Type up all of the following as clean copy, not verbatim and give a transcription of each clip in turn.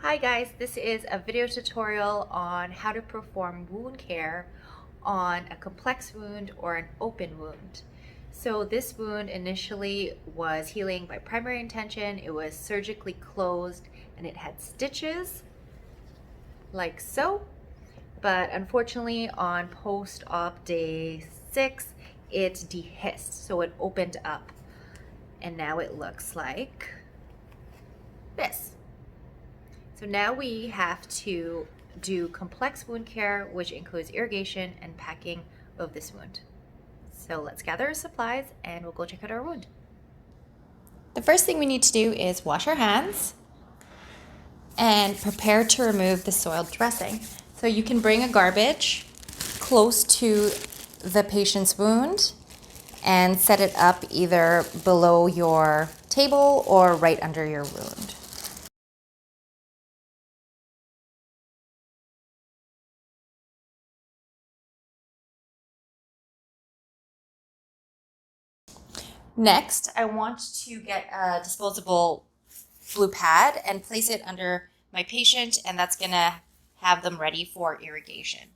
Hi guys, this is a video tutorial on how to perform wound care on a complex wound or an open wound. So this wound initially was healing by primary intention. It was surgically closed and it had stitches like so. But unfortunately on post-op day 6, it dehisced, so it opened up. And now it looks like this. So now we have to do complex wound care, which includes irrigation and packing of this wound. So let's gather our supplies and we'll go check out our wound. The first thing we need to do is wash our hands and prepare to remove the soiled dressing. So you can bring a garbage close to the patient's wound and set it up either below your table or right under your wound. Next, I want to get a disposable blue pad and place it under my patient, and that's gonna have them ready for irrigation.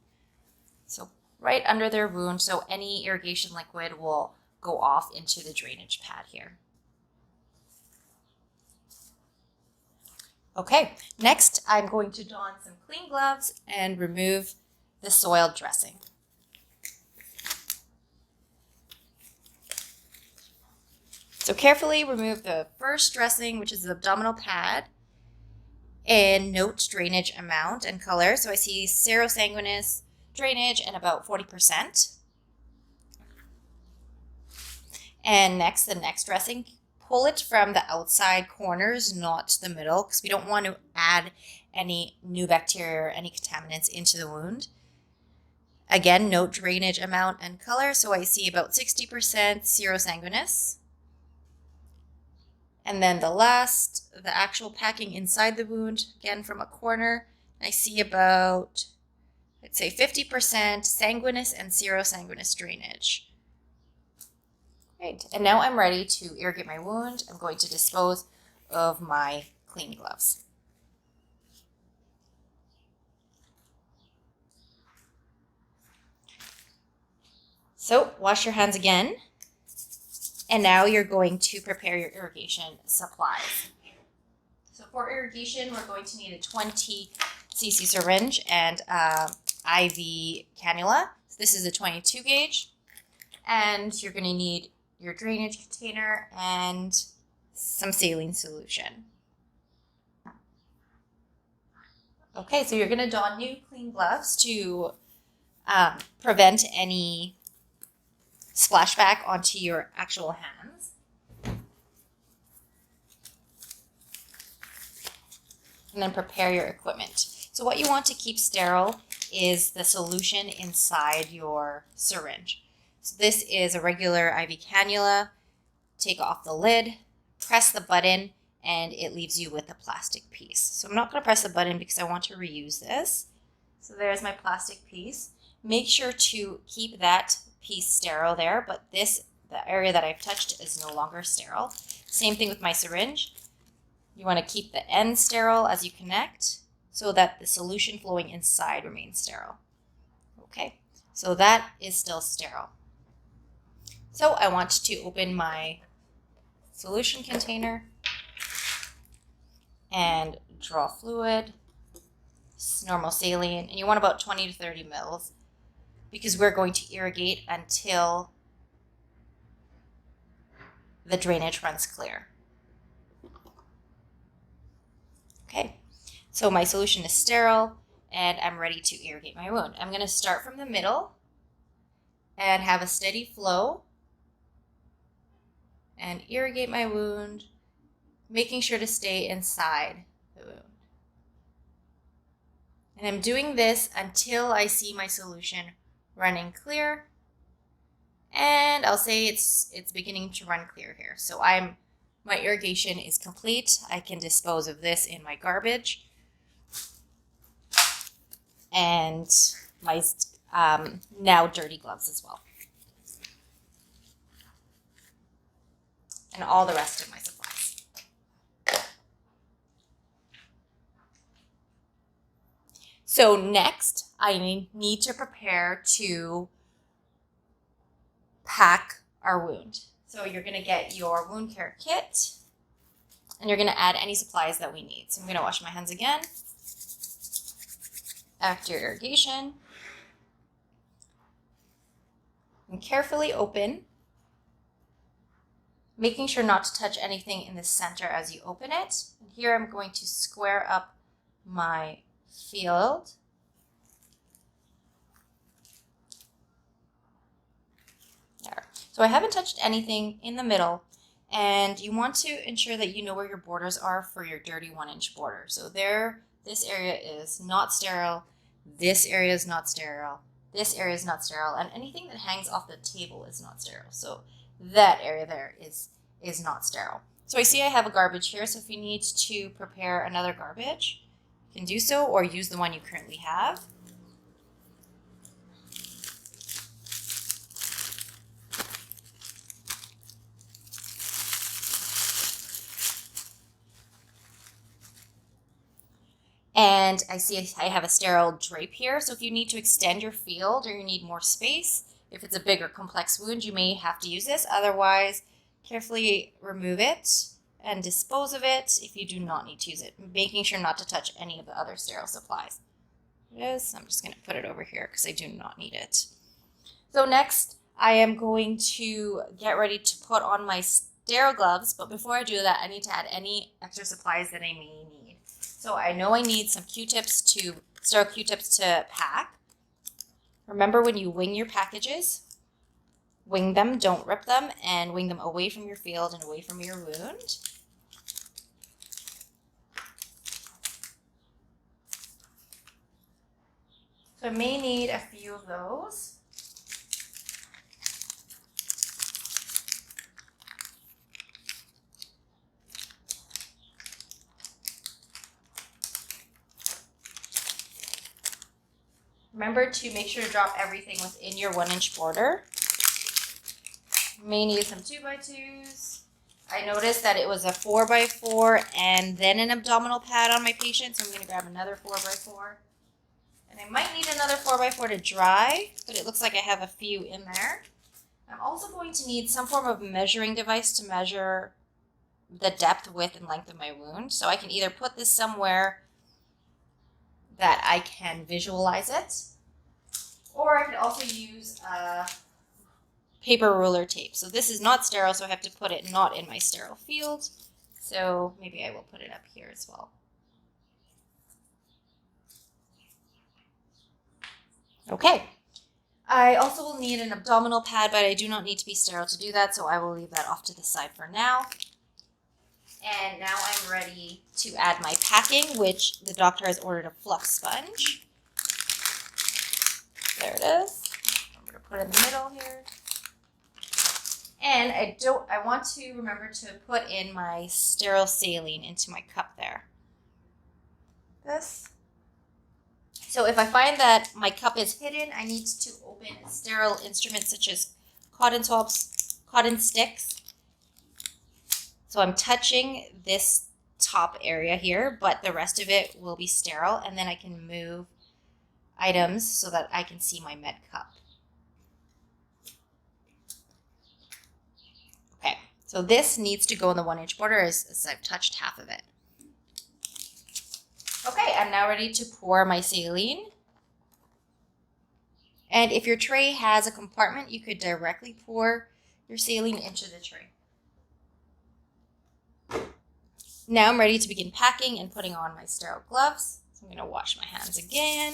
So right under their wound, so any irrigation liquid will go off into the drainage pad here. Okay, next I'm going to don some clean gloves and remove the soiled dressing. So carefully remove the first dressing, which is the abdominal pad, and note drainage amount and color. So I see serosanguinous drainage and about 40%. And next, the next dressing, pull it from the outside corners, not the middle, because we don't want to add any new bacteria or any contaminants into the wound. Again, note drainage amount and color. So I see about 60% serosanguinous. And then the last, the actual packing inside the wound, again from a corner, I see about, I'd say 50% sanguinous and serosanguinous drainage. Great, and now I'm ready to irrigate my wound. I'm going to dispose of my clean gloves. So wash your hands again. And now you're going to prepare your irrigation supplies. So for irrigation, we're going to need a 20 cc syringe and IV cannula. So this is a 22 gauge. And you're going to need your drainage container and some saline solution. Okay, so you're going to don new clean gloves to prevent any splashback onto your actual hands. And then prepare your equipment. So what you want to keep sterile is the solution inside your syringe. So this is a regular IV cannula. Take off the lid, press the button, and it leaves you with a plastic piece. So I'm not going to press the button because I want to reuse this. So there's my plastic piece. Make sure to keep that piece sterile there, but the area that I've touched is no longer sterile. Same thing with my syringe. You want to keep the end sterile as you connect so that the solution flowing inside remains sterile. Okay, so that is still sterile. So I want to open my solution container and draw fluid, normal saline, and you want about 20 to 30 mils because we're going to irrigate until the drainage runs clear. Okay, so my solution is sterile and I'm ready to irrigate my wound. I'm going to start from the middle and have a steady flow and irrigate my wound, making sure to stay inside the wound. And I'm doing this until I see my solution running clear. And I'll say it's beginning to run clear here. So my irrigation is complete. I can dispose of this in my garbage. And my now dirty gloves as well. And all the rest of my supplies. So next, I need to prepare to pack our wound. So you're going to get your wound care kit, and you're going to add any supplies that we need. So I'm going to wash my hands again after irrigation. And carefully open, making sure not to touch anything in the center as you open it. And here I'm going to square up my field. There. So I haven't touched anything in the middle, and you want to ensure that you know where your borders are for your dirty 1-inch border. So there, this area is not sterile, this area is not sterile, this area is not sterile, and anything that hangs off the table is not sterile. So that area there is not sterile. So I see I have a garbage here, so if you need to prepare another garbage, you can do so, or use the one you currently have. And I see I have a sterile drape here. So if you need to extend your field or you need more space, if it's a bigger complex wound, you may have to use this. Otherwise, carefully remove it and dispose of it if you do not need to use it, making sure not to touch any of the other sterile supplies. Yes, I'm just going to put it over here because I do not need it. So next, I am going to get ready to put on my sterile gloves. But before I do that, I need to add any extra supplies that I may need. So I know I need some sterile Q-tips to pack. Remember, when you wing your packages, wing them, don't rip them, and wing them away from your field and away from your wound. So I may need a few of those. Remember to make sure to drop everything within your 1-inch border. You may need some 2x2s. I noticed that it was a 4x4 and then an abdominal pad on my patient, so I'm going to grab another 4x4. And I might need another 4x4 to dry, but it looks like I have a few in there. I'm also going to need some form of measuring device to measure the depth, width, and length of my wound. So I can either put this somewhere that I can visualize it, or I could also use paper ruler tape. So this is not sterile, so I have to put it not in my sterile field. So maybe I will put it up here as well. Okay. I also will need an abdominal pad, but I do not need to be sterile to do that, so I will leave that off to the side for now. And now I'm ready to add my packing, which the doctor has ordered a fluff sponge. There it is. I'm going to put it in the middle here. And I want to remember to put in my sterile saline into my cup there. This. So if I find that my cup is hidden, I need to open sterile instruments such as cotton swabs, cotton sticks. So I'm touching this top area here, but the rest of it will be sterile, and then I can move items so that I can see my med cup. Okay, so this needs to go in the 1-inch border as I've touched half of it. Okay, I'm now ready to pour my saline. And if your tray has a compartment, you could directly pour your saline into the tray. Now I'm ready to begin packing and putting on my sterile gloves. So I'm going to wash my hands again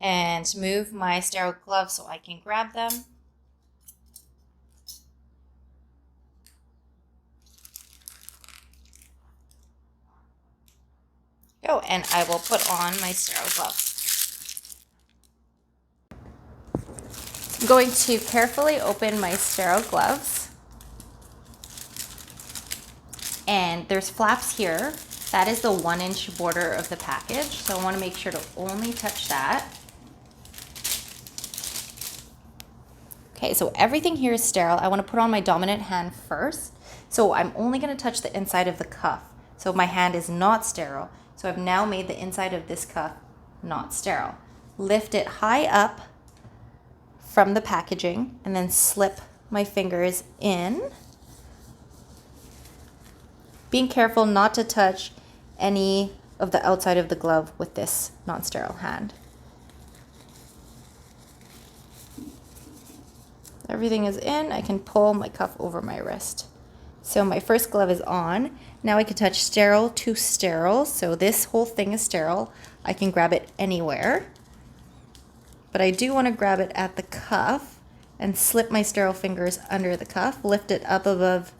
and move my sterile gloves so I can grab them. Go, and I will put on my sterile gloves. I'm going to carefully open my sterile gloves. And there's flaps here. That is the 1-inch border of the package. So I want to make sure to only touch that. Okay, so everything here is sterile. I want to put on my dominant hand first. So I'm only going to touch the inside of the cuff. So my hand is not sterile. So I've now made the inside of this cuff not sterile. Lift it high up from the packaging and then slip my fingers in. Being careful not to touch any of the outside of the glove with this non-sterile hand. Everything is in. I can pull my cuff over my wrist. So my first glove is on. Now I can touch sterile to sterile. So this whole thing is sterile. I can grab it anywhere. But I do want to grab it at the cuff and slip my sterile fingers under the cuff, lift it up above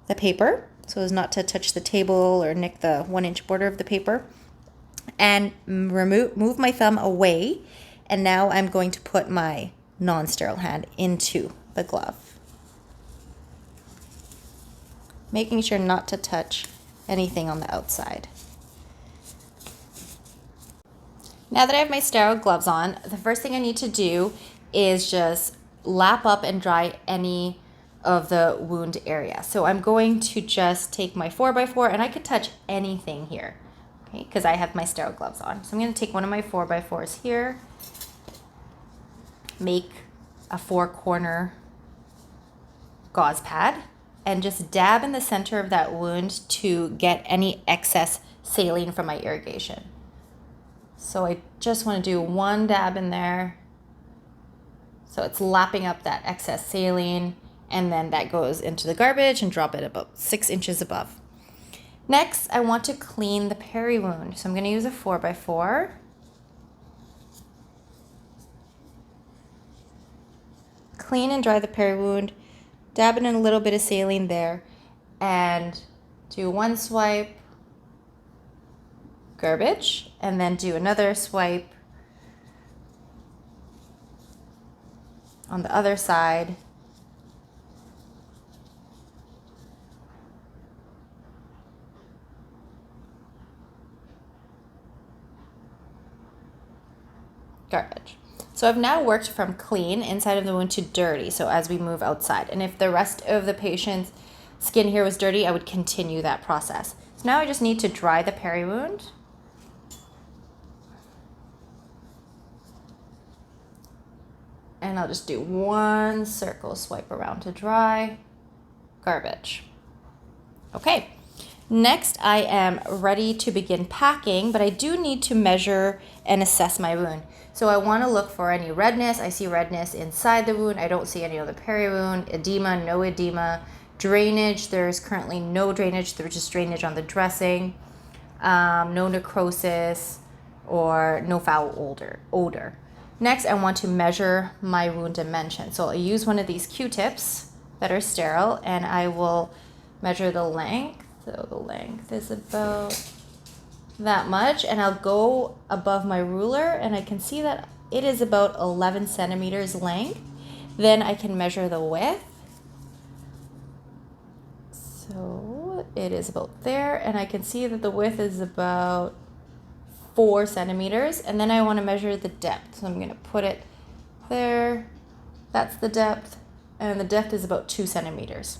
the paper so as not to touch the table or nick the 1-inch border of the paper, and move my thumb away. And now I'm going to put my non-sterile hand into the glove, making sure not to touch anything on the outside. Now that I have my sterile gloves on, the first thing I need to do is just lap up and dry any of the wound area. So I'm going to just take my 4x4, and I could touch anything here, okay, because I have my sterile gloves on. So I'm going to take one of my 4x4s here, make a 4-corner gauze pad, and just dab in the center of that wound to get any excess saline from my irrigation. So I just want to do one dab in there. So it's lapping up that excess saline, and then that goes into the garbage and drop it about 6 inches above. Next, I want to clean the peri wound. So I'm going to use a 4x4. Clean and dry the peri wound. Dab in a little bit of saline there, and do one swipe, garbage, and then do another swipe on the other side. Garbage. So I've now worked from clean inside of the wound to dirty, so as we move outside. And if the rest of the patient's skin here was dirty, I would continue that process. So now I just need to dry the peri wound. And I'll just do one circle swipe around to dry. Garbage. Okay. Next, I am ready to begin packing, but I do need to measure and assess my wound. So I want to look for any redness. I see redness inside the wound. I don't see any of the peri wound. Edema, no edema. Drainage, there's currently no drainage. There's just drainage on the dressing. No necrosis or no foul odor. Next, I want to measure my wound dimension. So I'll use one of these Q-tips that are sterile, and I will measure the length. So the length is about that much, and I'll go above my ruler, and I can see that it is about 11 centimeters length. Then I can measure the width. So it is about there, and I can see that the width is about 4 centimeters, and then I want to measure the depth. So I'm going to put it there. That's the depth, and the depth is about 2 centimeters.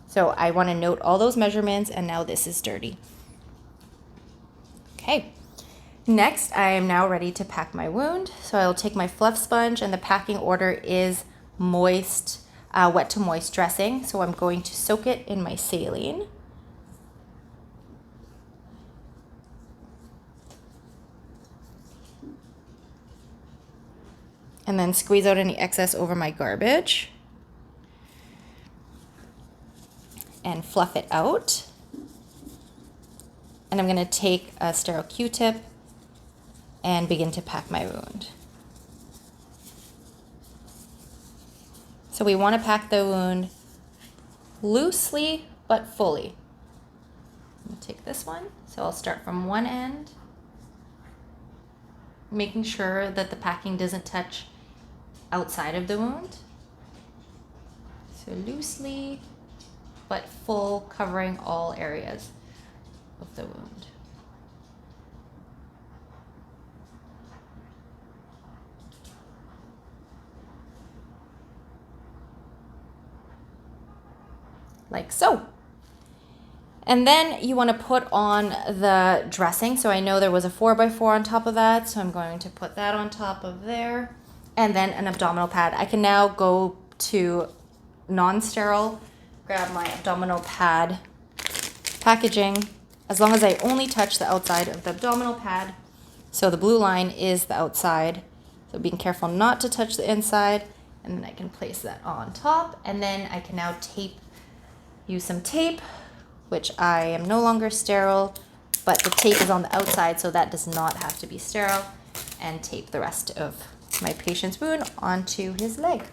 So I want to note all those measurements, and now this is dirty. Okay. Next, I am now ready to pack my wound. So I will take my fluff sponge, and the packing order is moist, wet to moist dressing. So I'm going to soak it in my saline. And then squeeze out any excess over my garbage. And fluff it out. And I'm going to take a sterile Q-tip and begin to pack my wound. So we want to pack the wound loosely but fully. I'm going to take this one. So I'll start from one end, making sure that the packing doesn't touch outside of the wound. So loosely but full, covering all areas of the wound. Like so. And then you want to put on the dressing. So I know there was a 4x4 on top of that, so I'm going to put that on top of there. And then an abdominal pad. I can now go to non-sterile, grab my abdominal pad packaging, as long as I only touch the outside of the abdominal pad. So the blue line is the outside. So being careful not to touch the inside. And then I can place that on top. And then I can now use some tape, which I am no longer sterile, but the tape is on the outside, so that does not have to be sterile, and tape the rest of my patient's wound onto his leg.